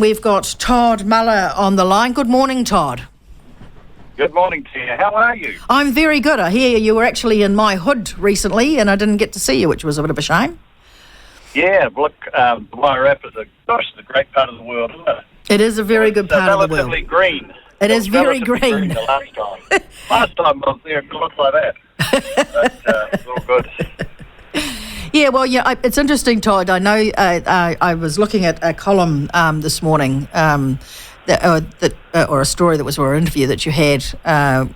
We've got Todd Muller on the line. Good morning, Todd. Good morning, Tina. How are you? I'm very good. I hear you were actually in my hood recently and I didn't get to see you, which was a bit of a shame. Yeah, look, the Wairarapa is a great part of the world, isn't it? It is a very good part of the world. Relatively green. It is very green. The last time. Last time I was there, it looked like that. But it's all good. Yeah, well, it's interesting, Todd. I know I was looking at a column this morning, or a story or an interview that you had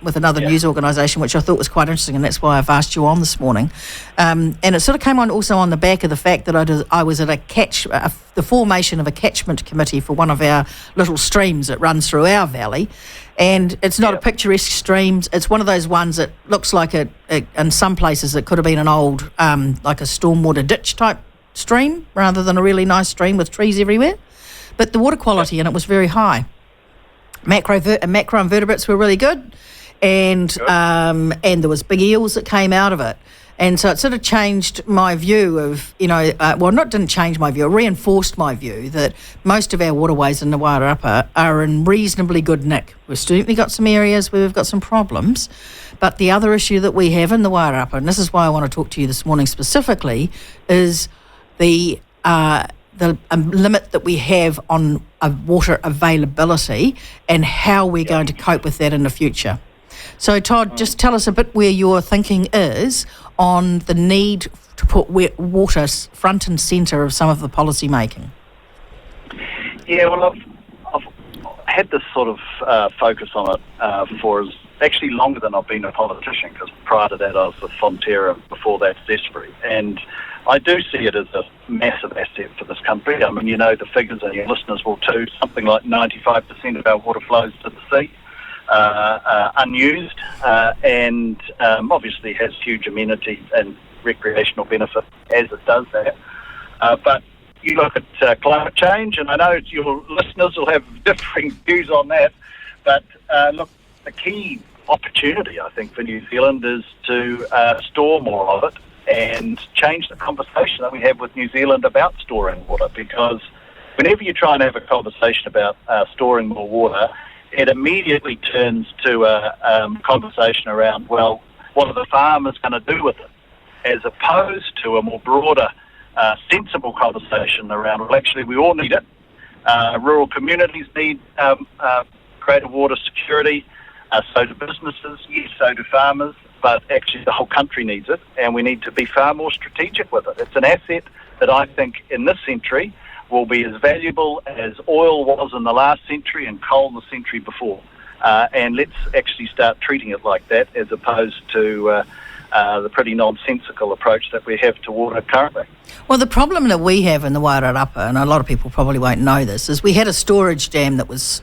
with another news organisation, which I thought was quite interesting, and that's why I've asked you on this morning. And it sort of came on also on the back of the fact that I was at the formation of a catchment committee for one of our little streams that runs through our valley. And it's not a picturesque stream. It's one of those ones that looks like in some places it could have been an old, like a stormwater ditch type stream rather than a really nice stream with trees everywhere. But the water quality in it was very high. Macroinvertebrates were really good, and there was big eels that came out of it. And so it sort of changed my view of, didn't change my view, it reinforced my view that most of our waterways in the Wairarapa are in reasonably good nick. We've certainly got some areas where we've got some problems, but the other issue that we have in the Wairarapa, and this is why I want to talk to you this morning specifically, is the limit that we have on water availability and how we're going to cope with that in the future. So, Todd, just tell us a bit where your thinking is on the need to put water front and centre of some of the policy making. Yeah, well, I've had this sort of focus on it for actually longer than I've been a politician, because prior to that I was with Fonterra, before that Zespri. And I do see it as a massive asset for this country. I mean, you know the figures, and your listeners will too. Something like 95% of our water flows to the sea, unused, and obviously has huge amenity and recreational benefit as it does that. But you look at climate change, and I know your listeners will have differing views on that, but look, the key opportunity, I think, for New Zealand is to store more of it and change the conversation that we have with New Zealand about storing water, because whenever you try and have a conversation about storing more water, it immediately turns to a conversation around, well, what are the farmers going to do with it, as opposed to a more broader, sensible conversation around, well, actually, we all need it. Rural communities need greater water security, so do businesses, yes, so do farmers, but actually the whole country needs it, and we need to be far more strategic with it. It's an asset that I think in this century will be as valuable as oil was in the last century and coal the century before. And let's actually start treating it like that, as opposed to the pretty nonsensical approach that we have to water currently. Well, the problem that we have in the Wairarapa, and a lot of people probably won't know this, is we had a storage dam that was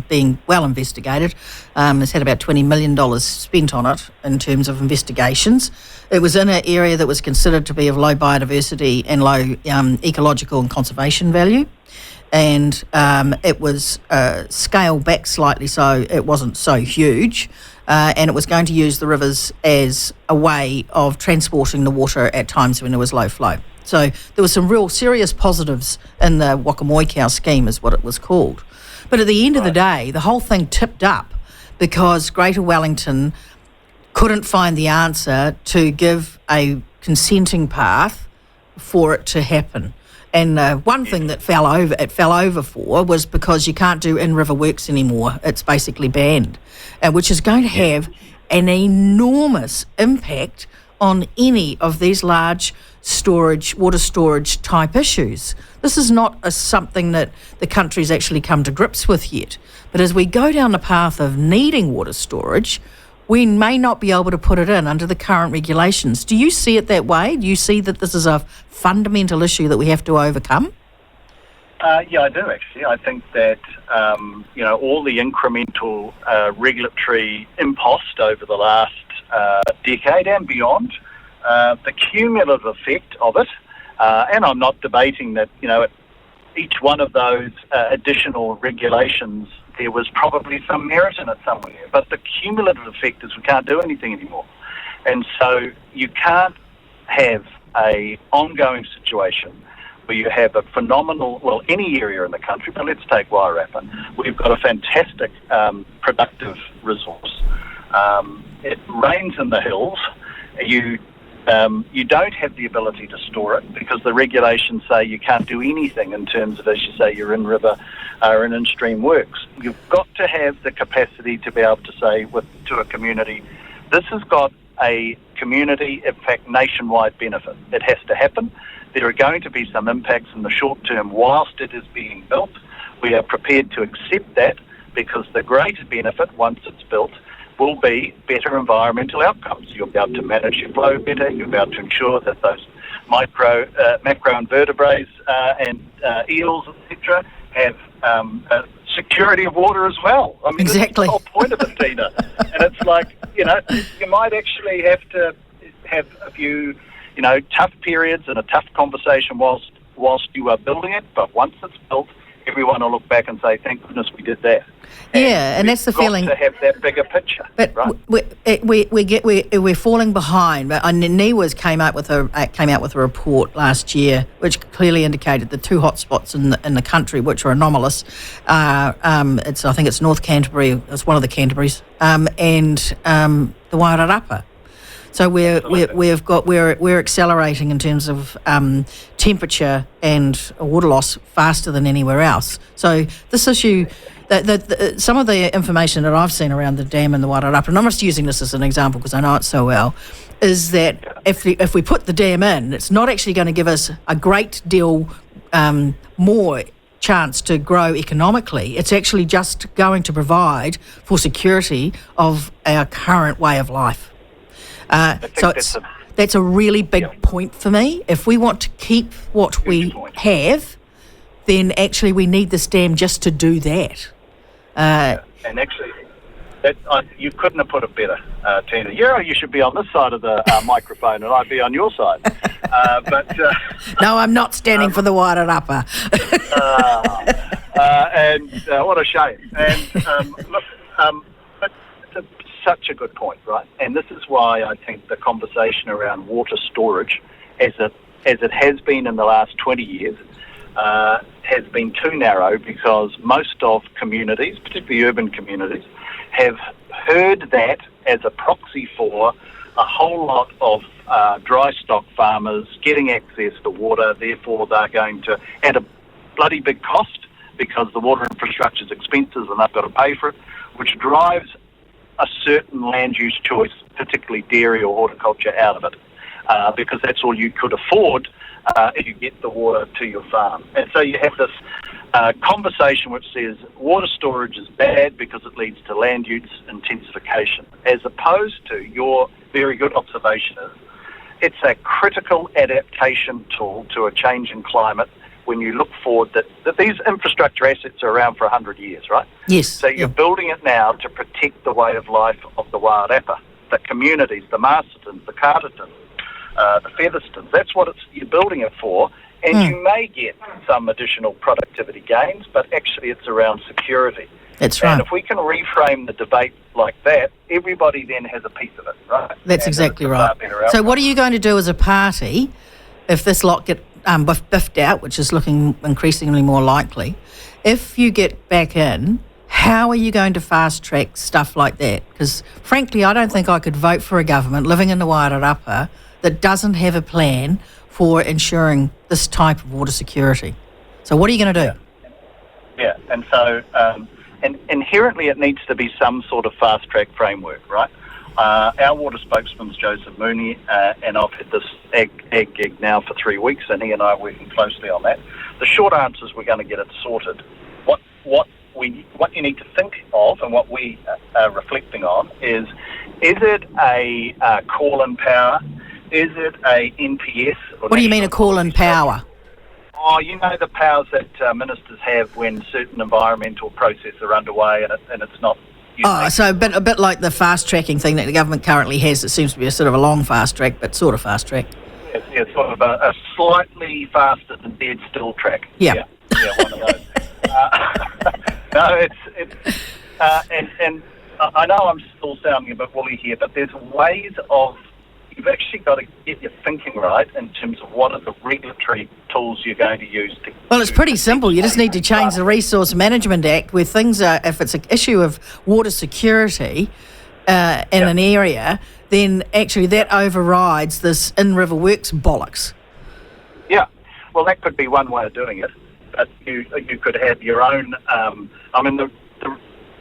being well investigated. It's had about $20 million spent on it in terms of investigations. It was in an area that was considered to be of low biodiversity and low ecological and conservation value. And it was scaled back slightly, so it wasn't so huge. And it was going to use the rivers as a way of transporting the water at times when there was low flow. So there were some real serious positives in the Wakamoikau scheme, is what it was called. But at the end of the day, the whole thing tipped up because Greater Wellington couldn't find the answer to give a consenting path for it to happen. And one thing that it fell over for was because you can't do in-river works anymore. It's basically banned, which is going to have an enormous impact on any of these large water storage type issues. This is not something that the country's actually come to grips with yet. But as we go down the path of needing water storage, we may not be able to put it in under the current regulations. Do you see it that way? Do you see that this is a fundamental issue that we have to overcome? Yeah, I do actually. I think that all the incremental regulatory impost over the last decade and beyond, the cumulative effect of it, and I'm not debating that each one of those additional regulations, there was probably some merit in it somewhere, but the cumulative effect is we can't do anything anymore. And so you can't have a ongoing situation where you have a phenomenal, well, any area in the country, but let's take Wairarapa. We've got a fantastic productive resource. It rains in the hills. You don't have the ability to store it because the regulations say you can't do anything in terms of, as you say, your in-river or in-stream works. You've got to have the capacity to be able to say to a community, this has got a community, in fact, nationwide benefit. It has to happen. There are going to be some impacts in the short term whilst it is being built. We are prepared to accept that because the greater benefit, once it's built, will be better environmental outcomes. You'll be able to manage your flow better. You'll be able to ensure that those macro invertebrates and eels, etc., have security of water as well. I mean, exactly. That's the whole point of it, Tina. And it's like, you might actually have to have a few, tough periods and a tough conversation whilst you are building it. But once it's built, everyone will look back and say, thank goodness we did that. And that's the feeling. To have that bigger picture, but right? We're falling behind. But NIWA's came out with a report last year, which clearly indicated the two hotspots in the country, which are anomalous. I think it's North Canterbury. It's one of the Canterburys, and the Wairarapa. So we're accelerating in terms of temperature and water loss faster than anywhere else. So this issue, some of the information that I've seen around the dam and the Wairarapa, and I'm just using this as an example because I know it so well, is that if we put the dam in, it's not actually going to give us a great deal more chance to grow economically. It's actually just going to provide for security of our current way of life. That's a really big point for me. If we want to keep what we have, then actually we need this dam just to do that. And actually, you couldn't have put it better, Tina. You should be on this side of the microphone and I'd be on your side. No, I'm not standing for the Wairarapa. And what a shame. And look, it's such a good point, right? And this is why I think the conversation around water storage, as it has been in the last 20 years, has been too narrow because most of communities, particularly urban communities, have heard that as a proxy for a whole lot of dry stock farmers getting access to water. Therefore, they're going to, at a bloody big cost, because the water infrastructure is expensive and they've got to pay for it, which drives a certain land use choice, particularly dairy or horticulture, out of it, because that's all you could afford if you get the water to your farm. And so you have this conversation which says water storage is bad because it leads to land use intensification, as opposed to your very good observation is it's a critical adaptation tool to a change in climate when you look forward that these infrastructure assets are around for 100 years, right? Yes. So you're building it now to protect the way of life of the Wairarapa, the communities, the Mastertons, the Cartertons, the Featherstones. That's what you're building it for. And you may get some additional productivity gains, but actually it's around security. That's right. And if we can reframe the debate like that, everybody then has a piece of it, right? That's exactly right. So what are you going to do as a party if this lot get biffed out, which is looking increasingly more likely? If you get back in, how are you going to fast-track stuff like that? Because, frankly, I don't think I could vote for a government living in the Wairarapa that doesn't have a plan for ensuring this type of water security. So what are you going to do? Yeah, and so and inherently it needs to be some sort of fast-track framework, right? Our water spokesman is Joseph Mooney, and I've had this ag gig now for 3 weeks, and he and I are working closely on that. The short answer is we're going to get it sorted. What you need to think of, and what we are reflecting on, is it a call-in power? Is it a NPS? What do you mean a call-in power? Oh, you know the powers that ministers have when certain environmental processes are underway and it's not. So a bit like the fast tracking thing that the government currently has. It seems to be a sort of a long fast track, but sort of fast track. Yeah, sort of a slightly faster than dead still track. Yeah, one of those. No, it's and I know I'm still sounding a bit woolly here, but there's ways of you've actually got to get your thinking right in terms of what are the regulatory tools you're going to use to... Well, it's pretty simple. You just need to change the Resource Management Act where things are, if it's an issue of water security in an area, then actually that overrides this in-river works bollocks. Yeah, well, that could be one way of doing it. But you could have your own... the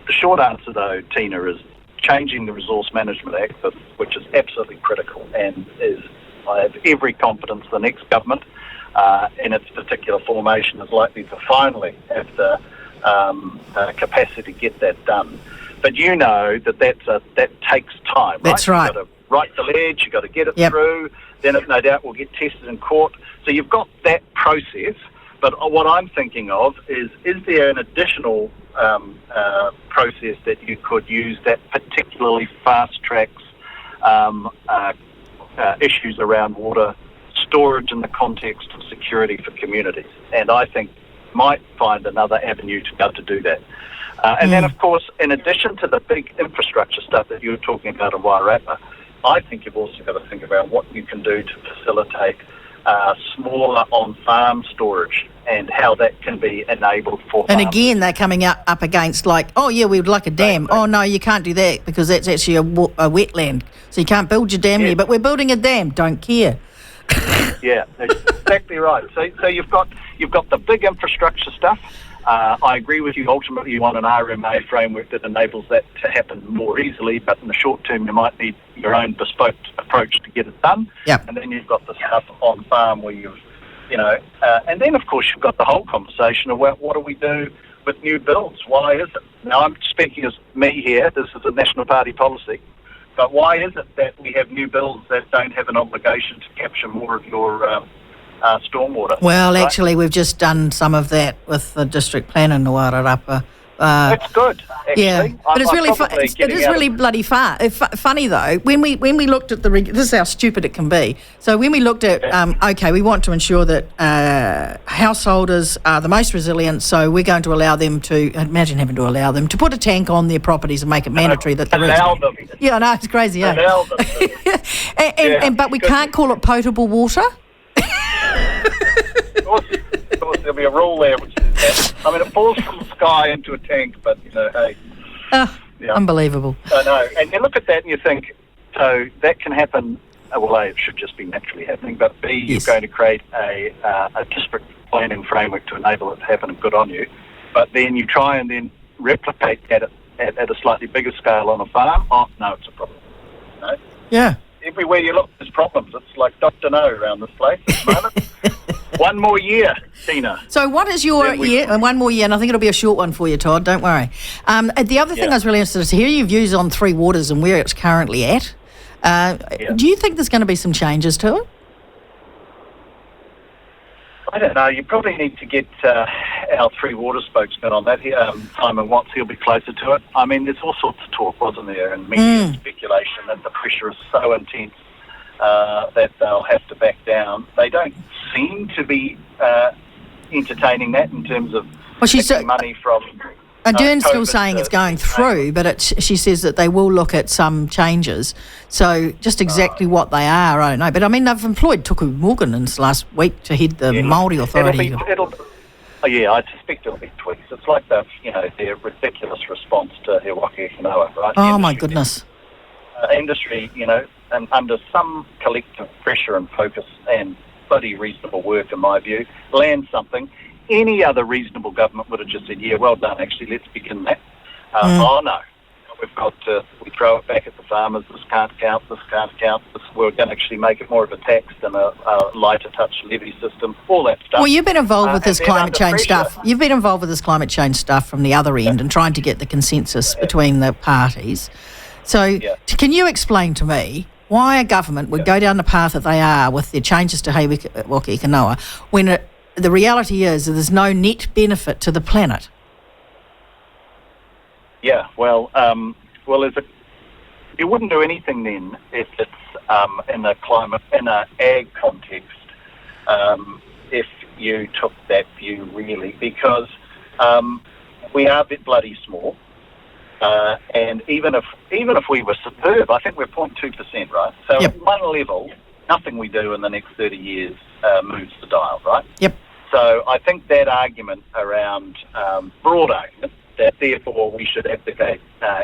short answer, though, Tina, is changing the Resource Management Act, which is absolutely critical, and I have every confidence the next government, in its particular formation, is likely to finally have the capacity to get that done. But you know that takes time. That's right. You've got to write the ledge, you've got to get it through, then it no doubt will get tested in court. So you've got that process. But what I'm thinking of is there an additional process that you could use that particularly fast-tracks issues around water storage in the context of security for communities? And I think might find another avenue to be able to do that. And then, of course, in addition to the big infrastructure stuff that you were talking about in Wairarapa, I think you've also got to think about what you can do to facilitate smaller on-farm storage and how that can be enabled for And farmers. again, they're coming up against like, oh, yeah, we would like a dam. Oh, no, you can't do that because that's actually a wetland. So you can't build your dam here, but we're building a dam. Don't care. Yeah, exactly right. So you've got the big infrastructure stuff. I agree with you. Ultimately, you want an RMA framework that enables that to happen more easily, but in the short term, you might need your own bespoke approach to get it done. Yep. And then you've got the stuff on farm where and then, of course, you've got the whole conversation of what do we do with new builds? Why is it? Now, I'm speaking as me here. This is a National Party policy. But why is it that we have new builds that don't have an obligation to capture more of your stormwater? Well, right? actually, we've just done some of that with the district plan in Wairarapa. That's good, actually. Yeah, but it's really it is really bloody funny though. When we looked at this is how stupid it can be. So when we looked at we want to ensure that householders are the most resilient, so we're going to allow them to to put a tank on their properties and make it mandatory that there is. Allow them. Yeah, I know, it's crazy. Yeah. Allow them. But we can't call it potable water. Of course, there'll be a rule there which says that. I mean, it falls from the sky into a tank, but, hey. Unbelievable. I know. And you look at that and you think, so that can happen, well, A, it should just be naturally happening, but B, you're going to create a district planning framework to enable it to happen, and good on you. But then you try and then replicate that at a slightly bigger scale on a farm. Oh, no, it's a problem. No? Yeah. Everywhere you look, there's problems. It's like Dr. No around this place at the moment. One more year, Tina. So what is your one more year, and I think it'll be a short one for you, Todd, don't worry. The other thing I was really interested to hear your views on Three Waters and where it's currently at. Do you think there's going to be some changes to it? I don't know. You probably need to get our Three Waters spokesman on that. Simon Watts, he'll be closer to it. I mean, there's all sorts of talk, wasn't there, and media speculation that the pressure is so intense that they'll have to back down. They don't seem to be entertaining that in terms of taking money from... Ardern's still saying it's going through, but she says that they will look at some changes. So just exactly what they are, I don't know. But, I mean, they've employed Tuku Morgan this last week to head the Māori Authority. I suspect it'll be tweaks. It's like their ridiculous response to He Waka Kanoa, right? Oh, my goodness. Industry, and under some collective pressure and focus and bloody reasonable work, in my view, land something. Any other reasonable government would have just said, yeah, well done, actually, let's begin that. Oh, no. We throw it back at the farmers. This can't count. We're going to actually make it more of a tax than a lighter touch levy system, all that stuff. Well, you've been involved with this climate change stuff. You've been involved with this climate change stuff from the other end and trying to get the consensus between the parties. So can you explain to me why a government would go down the path that they are with their changes to He Waka Kanoa when the reality is that there's no net benefit to the planet? Yeah, well, you wouldn't do anything then if it's in a ag context, if you took that view really, because we are a bit bloody small. And even if we were superb, I think we're 0.2%, right? So Yep. at one level, nothing we do in the next 30 years moves the dial, right? Yep. So I think that argument around, broad argument, that therefore we should abdicate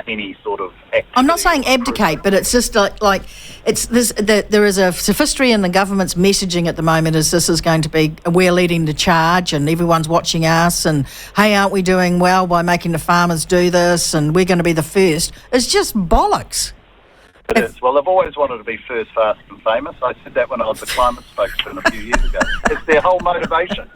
any sort of activity. I'm not saying abdicate, but it's just like it's this. There is a sophistry in the government's messaging at the moment. Is this is going to be we're leading the charge and everyone's watching us and hey, aren't we doing well by making the farmers do this and we're going to be the first? It's just bollocks. It is. Well, they've always wanted to be first, fast and famous. I said that when I was the climate spokesman a few years ago. It's their whole motivation.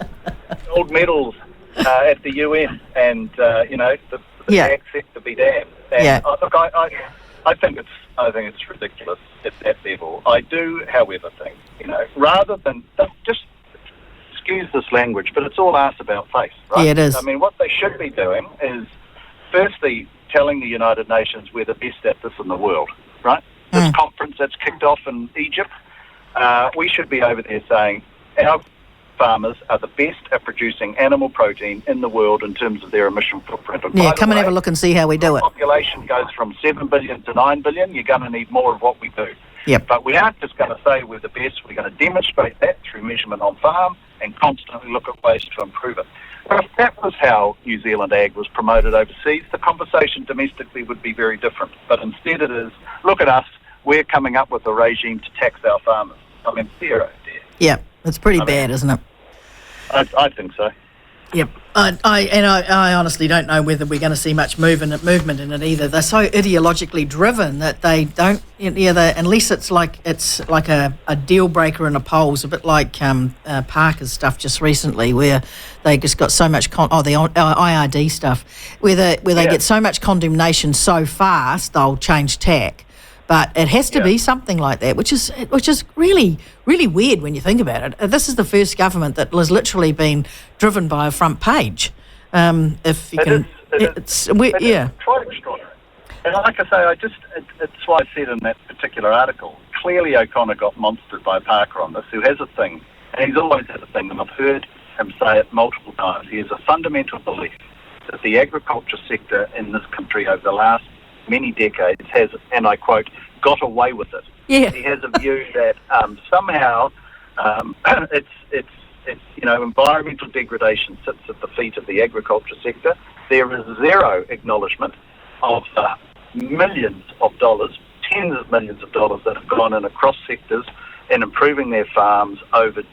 Gold medals at the UN and, the ag sector be damned. And look, I think it's ridiculous at that level. I do, however, think, rather than just excuse this language, but it's all arse about face, right? Yeah, it is. I mean, what they should be doing is, firstly, telling the United Nations we're the best at this in the world, right? This conference that's kicked off in Egypt, we should be over there saying our farmers are the best at producing animal protein in the world in terms of their emission footprint. And come and have a look and see how we do it. Population goes from 7 billion to 9 billion. You're going to need more of what we do. Yep. But we aren't just going to say we're the best. We're going to demonstrate that through measurement on farm and constantly look at ways to improve it. But if that was how New Zealand ag was promoted overseas, the conversation domestically would be very different. But instead it is, look at us, we're coming up with a regime to tax our farmers. I mean, zero there. Yeah, it's pretty bad, isn't it? I think so. Yep. I honestly don't know whether we're going to see much movement in it either. They're so ideologically driven that they don't, unless it's like a deal breaker in a polls, a bit like Parker's stuff just recently, where they just got so much the IRD stuff, where they get so much condemnation so fast they'll change tack. But it has to be something like that, which is really, really weird when you think about it. This is the first government that has literally been driven by a front page. It's quite extraordinary. And like I say, it's why I said in that particular article, clearly O'Connor got monstered by Parker on this, who has a thing, and he's always had a thing, and I've heard him say it multiple times. He has a fundamental belief that the agriculture sector in this country over the last many decades has, and I quote, got away with it. Yeah. He has a view that somehow it's environmental degradation sits at the feet of the agriculture sector. There is zero acknowledgement of millions of dollars, tens of millions of dollars that have gone in across sectors in improving their farms over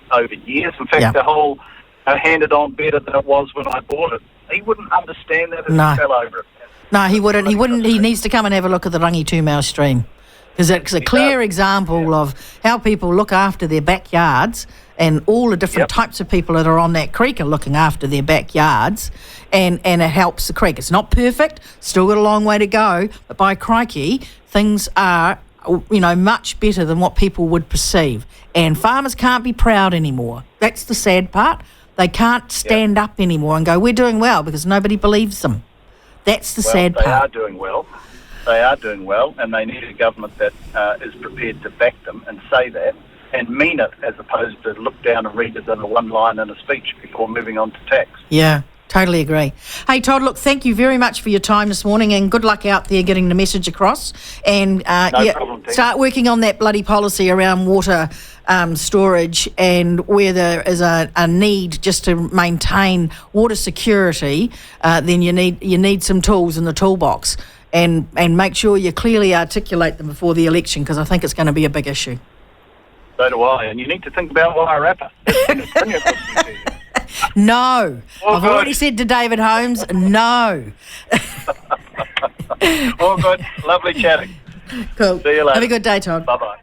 years. In fact, the whole handed on better than it was when I bought it. He wouldn't understand that if he fell over it. No, he wouldn't. He needs to come and have a look at the Rangi Tūmau stream, because it's a clear example of how people look after their backyards, and all the different types of people that are on that creek are looking after their backyards, and it helps the creek. It's not perfect, still got a long way to go, but by crikey, things are much better than what people would perceive. And farmers can't be proud anymore. That's the sad part. They can't stand up anymore and go, we're doing well, because nobody believes them. That's the sad part. They are doing well. They are doing well, and they need a government that is prepared to back them and say that and mean it, as opposed to look down and read it in a one line in a speech before moving on to tax. Yeah, totally agree. Hey, Todd, look, thank you very much for your time this morning, and good luck out there getting the message across. And no problem, start working on that bloody policy around water storage, and where there is a need just to maintain water security, then you need some tools in the toolbox, and make sure you clearly articulate them before the election, because I think it's going to be a big issue. So do I, and you need to think about Wairarapa. No. I've already said to David Holmes, no. All good. Lovely chatting. Cool. See you later. Have a good day, Todd. Bye-bye.